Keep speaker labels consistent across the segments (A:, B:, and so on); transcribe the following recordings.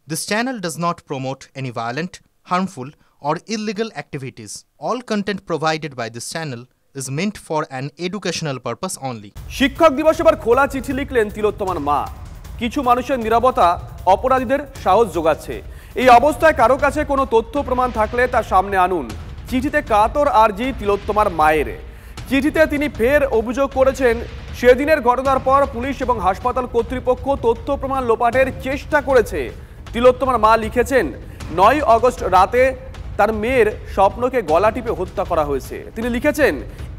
A: This channel does not promote any violent, harmful, or illegal activities. All content provided by this channel is meant for an educational purpose only.
B: শিক্ষক দিবসে এবার খোলা চিঠি লিখলেন তিলোত্তমার মা। কিছু মানুষের নীরবতা অপরাধীদের সাহস যোগাচ্ছে। এই অবস্থায় কারো কাছে কোনো তথ্য প্রমাণ থাকলে তা সামনে আনুন। চিঠিতে কাতর আর্জি তিলোত্তমার মায়ের। চিঠিতে তিনি ফের অভিযোগ করেছেন, সেদিনের ঘটনার পর পুলিশ এবং হাসপাতাল কর্তৃপক্ষ তথ্য প্রমাণ লোপাটের চেষ্টা করেছে। তিলোত্তমার মা লিখেছেন, 9 আগস্ট রাতে তার মেয়ের স্বপ্নকে গলা টিপে হত্যা করা হয়েছে। তিনি লিখেছেন,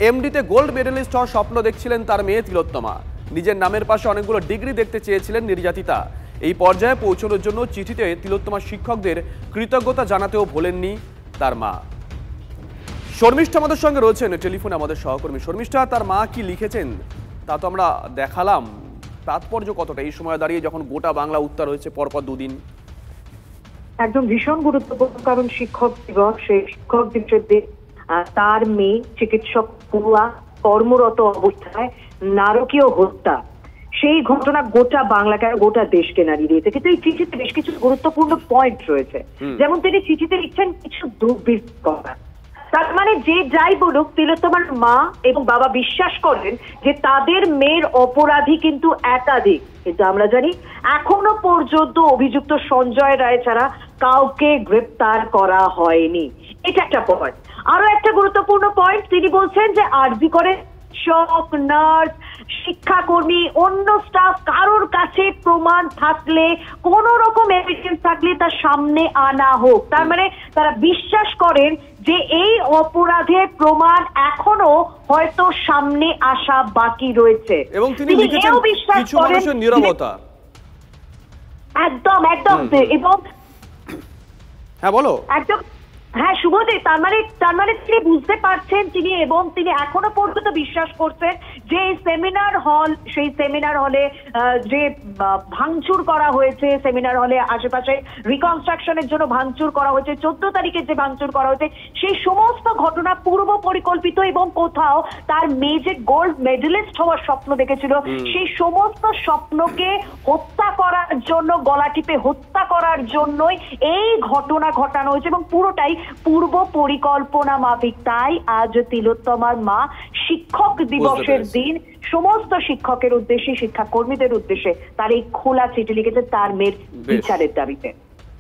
B: এমডিতে গোল্ড মেডেলিস্ট হওয়ার স্বপ্ন দেখছিলেন তার মেয়ে তিলোত্তমা। নিজের নামের পাশে অনেকগুলো ডিগ্রি দেখতে চেয়েছিলেন নির্যাতিতা। এই পর্যায়ে পৌঁছানোর জন্য চিঠিতে তিলোত্তমার শিক্ষকদের কৃতজ্ঞতা জানাতেও ভোলেননি তার মা। শর্মিষ্ঠা আমাদের সঙ্গে রয়েছেন টেলিফোনে, আমাদের সহকর্মী। শর্মিষ্ঠা, তার মা কি লিখেছেন তা তো আমরা দেখালাম, তাৎপর্য কতটা এই সময় দাঁড়িয়ে যখন গোটা বাংলা উত্তাল হয়েছে পরপর দুদিন?
C: একদম ভীষণ গুরুত্বপূর্ণ, কারণ শিক্ষক দিবস, সেই শিক্ষক দিবসের দিন তার মেয়ে চিকিৎসক পুয়া কর্মরত অবস্থায় নারকীয় হত্যা, সেই ঘটনা গোটা বাংলাকে গোটা দেশকে নাড়িয়ে দিয়েছে। কিন্তু এই চিঠিতে বেশ কিছু গুরুত্বপূর্ণ পয়েন্ট রয়েছে। যেমন তিনি চিঠিতে লিখছেন কিছু দুর্বৃত্ত কথা। তার মানে যে যাই বলুক, তিলোত্তমার মা এবং বাবা বিশ্বাস করেন যে তাদের মেয়ের অপরাধী কিন্তু একাধিক। কিন্তু আমরা জানি এখনো পর্যন্ত অভিযুক্ত সঞ্জয় রায় ছাড়া কাউকে গ্রেপ্তার করা হয়নি। এটা একটা পয়েন্ট। আরো একটা গুরুত্বপূর্ণ পয়েন্ট, তিনি বলছেন যে আরজি করে শিক্ষক, নার্স, শিক্ষাকর্মী, অন্য স্টাফ কারোর কাছে প্রমাণ থাকলে, কোন রকম এভিডেন্স থাকলে তার সামনে আনা হোক। তার মানে তারা বিশ্বাস করেন যে এই অপরাধের প্রমাণ এখনো হয়তো সামনে আসা বাকি রয়েছে।
B: এবং তিনি লিখেছেন কিছু মানুষের নীরবতা।
C: একদম একদম। এবং
B: হ্যাঁ বলো।
C: একদম হ্যাঁ শুভদীপ, তার মানে তিনি বুঝতে পারছেন এবং তিনি এখনো পর্যন্ত বিশ্বাস করছেন যে সেই সেমিনার হলে যে ভাঙচুর করা হয়েছে, সেমিনার হলে আশেপাশে রিকনস্ট্রাকশনের জন্য ভাঙচুর করা হয়েছে, 14 তারিখে যে ভাঙচুর করা হয়েছে, সেই সমস্ত ঘটনা পূর্ব পরিকল্পিত এবং কোথাও তার মেয়ে যে গোল্ড মেডেলিস্ট হওয়ার স্বপ্ন দেখেছিল, সেই সমস্ত স্বপ্নকে হত্যা করার জন্য, গলা টিপে হত্যা করার জন্যই এই ঘটনা ঘটানো হয়েছে এবং পুরোটাই পূর্ব পরিকল্পনা মাফিক। তাই আজ তিলোত্তমার মা শিক্ষক দিবসের দিন সমস্ত শিক্ষকের উদ্দেশ্যে, শিক্ষাকর্মীদের উদ্দেশ্যে তার এই খোলা চিঠি লিখেছে তার মেয়ের বিচারের দাবিতে।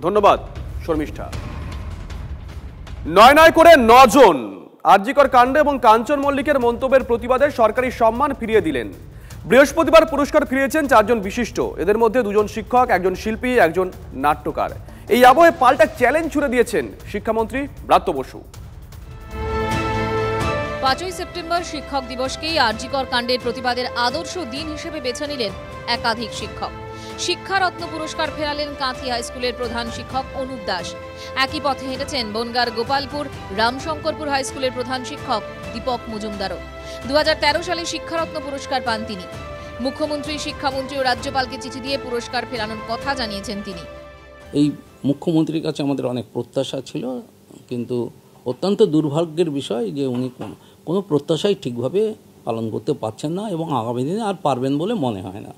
B: ধন্যবাদ শর্মিষ্ঠা। 9 করে 9 জন আরজিকর কাণ্ড এবং কাঞ্চন মল্লিকের মন্তব্যের প্রতিবাদে সরকারি সম্মান ফিরিয়ে দিলেন। বৃহস্পতিবার পুরস্কার ফিরিয়েছেন 4 জন বিশিষ্ট। এদের মধ্যে 2 জন শিক্ষক, 1 জন শিল্পী, 1 জন নাট্যকার। এই আবহে পাল্টা চ্যালেঞ্জ ছুড়ে দিয়েছেন শিক্ষামন্ত্রী ব্রাত্য বসু।
D: 5ই সেপ্টেম্বর শিক্ষক দিবসকেই আরজিকর কাণ্ডের প্রতিবাদের আদর্শ দিন হিসেবে বেছে নিলেন একাধিক শিক্ষক। শিক্ষারত্ন পুরস্কার ফেরালেন কাঁথি হাই স্কুলের প্রধান শিক্ষক অনুপ দাস। একই পথে হেঁটেছেন বনগাঁর গোপালপুর রামশঙ্করপুর হাই স্কুলের প্রধান শিক্ষক দীপক মজুমদারও। 2013 সালে শিক্ষারত্ন পুরস্কার পান তিনি। মুখ্যমন্ত্রী, শিক্ষামন্ত্রী ও রাজ্যপালকে চিঠি দিয়ে পুরস্কার ফেরানোর কথা জানিয়েছেন তিনি।
E: এই মুখ্যমন্ত্রীর কাছে আমাদের অনেক প্রত্যাশা ছিল, কিন্তু অত্যন্ত দুর্ভাগ্যের বিষয় যে উনি কোনো প্রত্যাশাই ঠিকভাবে পালন করতে পারছেন না এবং আগামী দিনে আর পারবেন বলে মনে হয় না।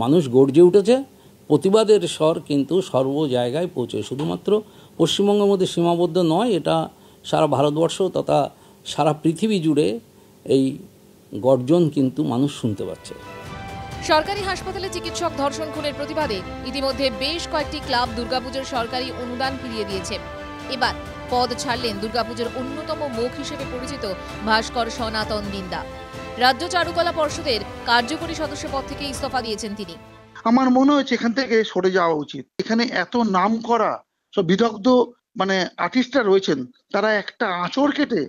E: মানুষ গর্জে উঠেছে, প্রতিবাদের স্বর কিন্তু সর্ব জায়গায় পৌঁছে, শুধুমাত্র পশ্চিমবঙ্গের মধ্যে সীমাবদ্ধ নয়, এটা সারা ভারতবর্ষ তথা সারা পৃথিবী জুড়ে এই গর্জন কিন্তু মানুষ শুনতে পাচ্ছে।
D: সরকারি হাসপাতালে চিকিৎসক ধর্ষণ খুনের প্রতিবাদে ইতিমধ্যে বেশ কয়েকটি ক্লাব দুর্গাপুজোর সরকারি অনুদান ফিরিয়ে দিয়েছে। এবার পদ ছাড়লেন দুর্গাপুজোর অন্যতম মুখ হিসেবে পরিচিত ভাস্কর সনাতন দিন্দা। রাজ্য চারুকলা পর্ষদের কার্যকরী সদস্য পদ থেকে ইস্তফা দিয়েছেন তিনি।
F: আমার মনে হচ্ছে এখান থেকে সরে যাওয়া উচিত। এখানে এত নাম করা সব বিদগ্ধ আর্টিস্টরা রয়েছেন, তারা একটা আঁচড় কেটে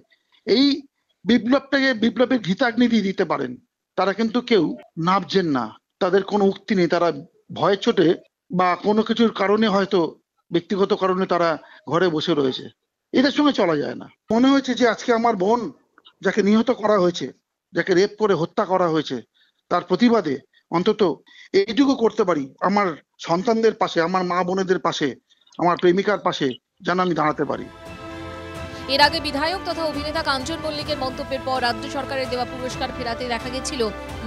F: এই বিপ্লবের ঘৃতাগ্নি দিয়ে দিতে পারেন। তারা কিন্তু কেউ নাবছেন না, তাদের কোনো উক্তি নেই, তারা ভয়ের চোটে বা কোনো কিছুর কারণে, হয়তো ব্যক্তিগত কারণে তারা ঘরে বসে রয়েছে। এদের সঙ্গে চলা যায় না। মনে হয়েছে যে আজকে আমার বোন যাকে নিহত করা হয়েছে, যাকে রেপ করে হত্যা করা হয়েছে, তার প্রতিবাদে অন্তত এইটুকু করতে পারি, আমার সন্তানদের পাশে, আমার মা বোনেদের পাশে, আমার প্রেমিকার পাশে যেন আমি দাঁড়াতে পারি।
D: এর আগে বিধায়ক তথা অভিনেতা কাঞ্চন মল্লিকের মন্তব্যের পর রাজ্য সরকারের দেওয়া পুরস্কার ফেরাতে দেখা গেছিল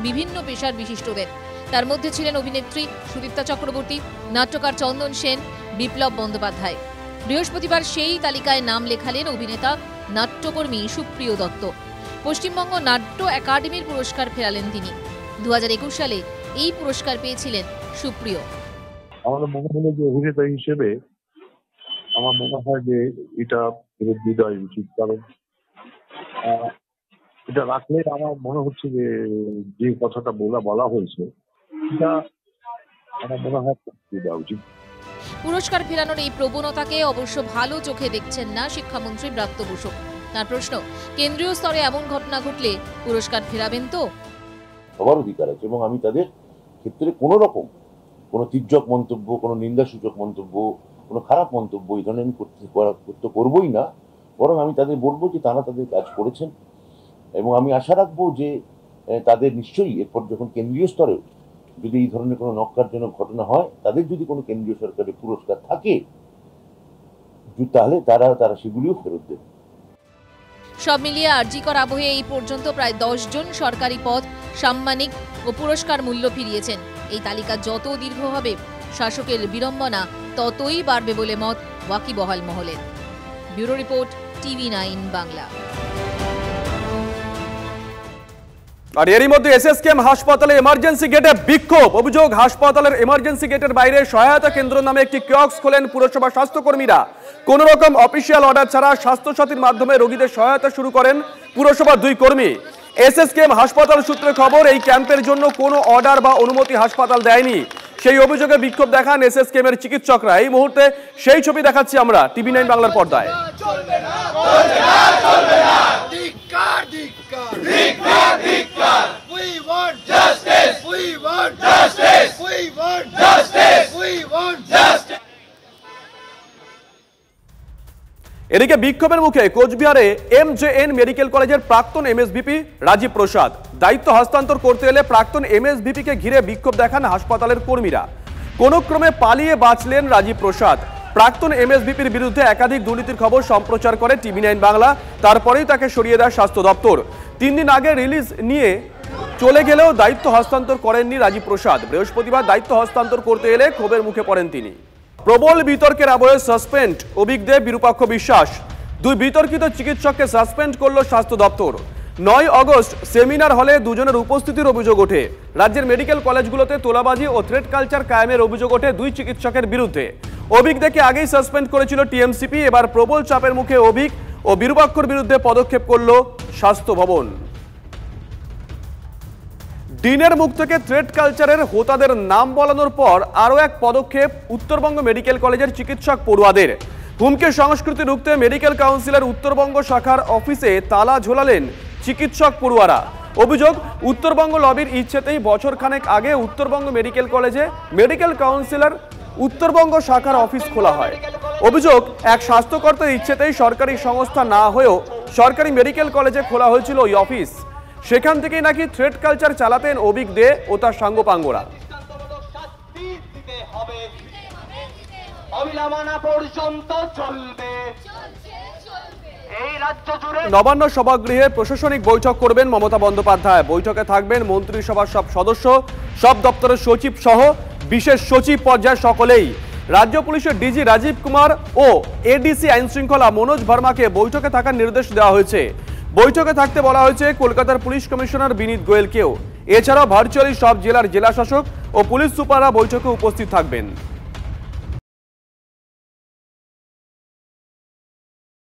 D: বিভিন্ন পেশার বিশিষ্টদের। তার মধ্যে ছিলেন অভিনেত্রী সুদীপ্তা চক্রবর্তী, নাট্যকার চন্দন সেন, বিপ্লব বন্দ্যোপাধ্যায়। বৃহস্পতিবার সেই তালিকায় নাম লেখালেন অভিনেতা নাট্যকর্মী সুপ্রিয় দত্ত। পশ্চিমবঙ্গ নাট্য একাডেমির পুরস্কার ফেরালেন তিনি। 2021 সালে এই পুরস্কার পেয়েছিলেন সুপ্রিয়।
G: আমার মনে হলো যে অভিনেতা হিসেবে আমার মনে হয় যে এটা ফেরত দিয়ে দেওয়া উচিত, কারণ এটা রাখলে আমার মনে হচ্ছে যে যে কথাটা বলা হয়েছে এটা আমার মনে হয় দিয়ে দেওয়া উচিত।
D: পুরস্কার ফেরানোর এই প্রবণতাকে অবশ্য ভালো চোখে দেখছেন না শিক্ষামন্ত্রী ব্রাত্য বসু। তার প্রশ্ন, কেন্দ্রীয় স্তরে এমন ঘটনা ঘটলে পুরস্কার ফেরাবেন তো?
H: সবার অধিকার আছে এবং আমি তাদের ক্ষেত্রে কোনো রকম কোনো তির্যক মন্তব্য, কোনো নিন্দাসূচক মন্তব্য, কোনো খারাপ মন্তব্য এই ধরনের আমি করবই না। বরং আমি তাদের বলবো যে তারা তাদের কাজ করেছেন এবং আমি আশা রাখবো যে তাদের নিশ্চয়ই এরপর যখন কেন্দ্রীয় স্তরেও যদি এই ধরনের কোনো নক্কারজনক ঘটনা হয়, তাদের যদি কোনো কেন্দ্রীয় সরকারের পুরস্কার থাকে তাহলে তারা সেগুলিও ফেরত দেবে।
D: সব মিলিয়ে আরজিকর আবহে এই পর্যন্ত প্রায় 10 জন সরকারি পদ, সাম্মানিক ও পুরস্কার মূল্য ফিরিয়েছেন। এই তালিকা যত দীর্ঘ হবে শাসকের বিড়ম্বনা ততই বাড়বে বলে মত ওয়াকিবহাল মহলের। Bureau report, TV9 Bangla.
B: আর এরই মধ্যে এসএসকেএম হাসপাতালে এমার্জেন্সি গেটে বিক্ষোভ। অভিযোগ, হাসপাতালের এমার্জেন্সি গেটের বাইরে সহায়তা কেন্দ্র নামে একটি কিয়স্ক খোলেন পুরসভা স্বাস্থ্যকর্মীরা। কোন রকম অফিসিয়াল অর্ডার ছাড়া স্বাস্থ্যসাথীর মাধ্যমে রোগীদের সহায়তা শুরু করেন পুরসভার 2 কর্মী। এসএসকেএম হাসপাতাল সূত্রে খবর, এই ক্যাম্পের জন্য কোনো অর্ডার বা অনুমতি হাসপাতাল দেয়নি। সেই অভিযোগে বিক্ষোভ দেখান এসএসকেএম এর চিকিৎসকরা। এই মুহূর্তে সেই ছবি দেখাচ্ছি আমরা TV9 বাংলার পর্দায়। এদিকে বিক্ষোভের মুখে কোচবিহারে MJN মেডিকেল কলেজের প্রাক্তন MSVP রাজীব প্রসাদ। দায়িত্ব হস্তান্তর করতে এলে প্রাক্তন MSVP কে ঘিরে বিক্ষোভ দেখান হাসপাতালের কর্মীরা। কোনো ক্রমে পালিয়ে বাঁচলেন রাজীব প্রসাদ। প্রাক্তন MSVPর বিরুদ্ধে একাধিক দুর্নীতির খবর সম্প্রচার করে TV9 বাংলা। তারপরেই তাকে সরিয়ে দেয় স্বাস্থ্য দপ্তর। 3 দিন আগে রিলিজ নিয়ে চলে গেলেও দায়িত্ব হস্তান্তর করেননি রাজীব প্রসাদ। বৃহস্পতিবার দায়িত্ব হস্তান্তর করতে এলে ক্ষোভের মুখে পড়েন তিনি। প্রবল বিতর্কের আবহে সাসপেন্ড অভিক দে, বিরূপাক্ষ বিশ্বাস। 2 বিতর্কিত চিকিৎসককে সাসপেন্ড করল স্বাস্থ্য দপ্তর। 9 আগস্ট সেমিনার হলে 2 জনের উপস্থিতির অভিযোগ ওঠে। রাজ্যের মেডিকেল কলেজগুলোতে তোলাবাজি ও থ্রেট কালচার কায়েমের অভিযোগ ওঠে 2 চিকিৎসকের বিরুদ্ধে। অভিক দেকে আগেই সাসপেন্ড করেছিল TMCP। এবার প্রবল চাপের মুখে অভিক ও বিরূপাক্ষর বিরুদ্ধে পদক্ষেপ করল স্বাস্থ্য ভবন। ডিনের মুখ থেকে থ্রেট কালচারের হোতাদের নাম বলানোর পর আরও এক পদক্ষেপ উত্তরবঙ্গ মেডিকেল কলেজের চিকিৎসক পড়ুয়াদের। হুমকি সংস্কৃতি রুখতে মেডিকেল কাউন্সিলের উত্তরবঙ্গ শাখার অফিসে তালা ঝোলালেন চিকিৎসক পড়ুয়ারা। অভিযোগ, উত্তরবঙ্গ লবির ইচ্ছেতেই বছরখানেক আগে উত্তরবঙ্গ মেডিকেল কলেজে মেডিকেল কাউন্সিলর উত্তরবঙ্গ শাখার অফিস খোলা হয়। অভিযোগ, এক স্বাস্থ্যকর্তার ইচ্ছেতেই সরকারি সংস্থা না হয়েও সরকারি মেডিকেল কলেজে খোলা হয়েছিল ওই অফিস। সেখান থেকেই নাকি থ্রেট কালচার চালাতেন অভিক দে ও তার সাঙ্গপাঙ্গরা। নবান্ন সভাগৃহে প্রশাসনিক বৈঠক করবেন মমতা বন্দ্যোপাধ্যায়। বৈঠকে থাকবেন মন্ত্রিসভার সব সদস্য, সব দপ্তরের সচিব সহ বিশেষ সচিব পর্যায়ের সকলেই। রাজ্য পুলিশের ডিজি রাজীব কুমার ও এডিসি আইন শৃঙ্খলা মনোজ ভার্মাকে বৈঠকে থাকার নির্দেশ দেওয়া হয়েছে। বৈঠকে থাকতে বলা হয়েছে কলকাতার পুলিশ কমিশনার বিনীত গোয়েলকেও। এছাড়াও ভার্চুয়ালি সব জেলার জেলাশাসক ও পুলিশ সুপাররা বৈঠকে উপস্থিত থাকবেন।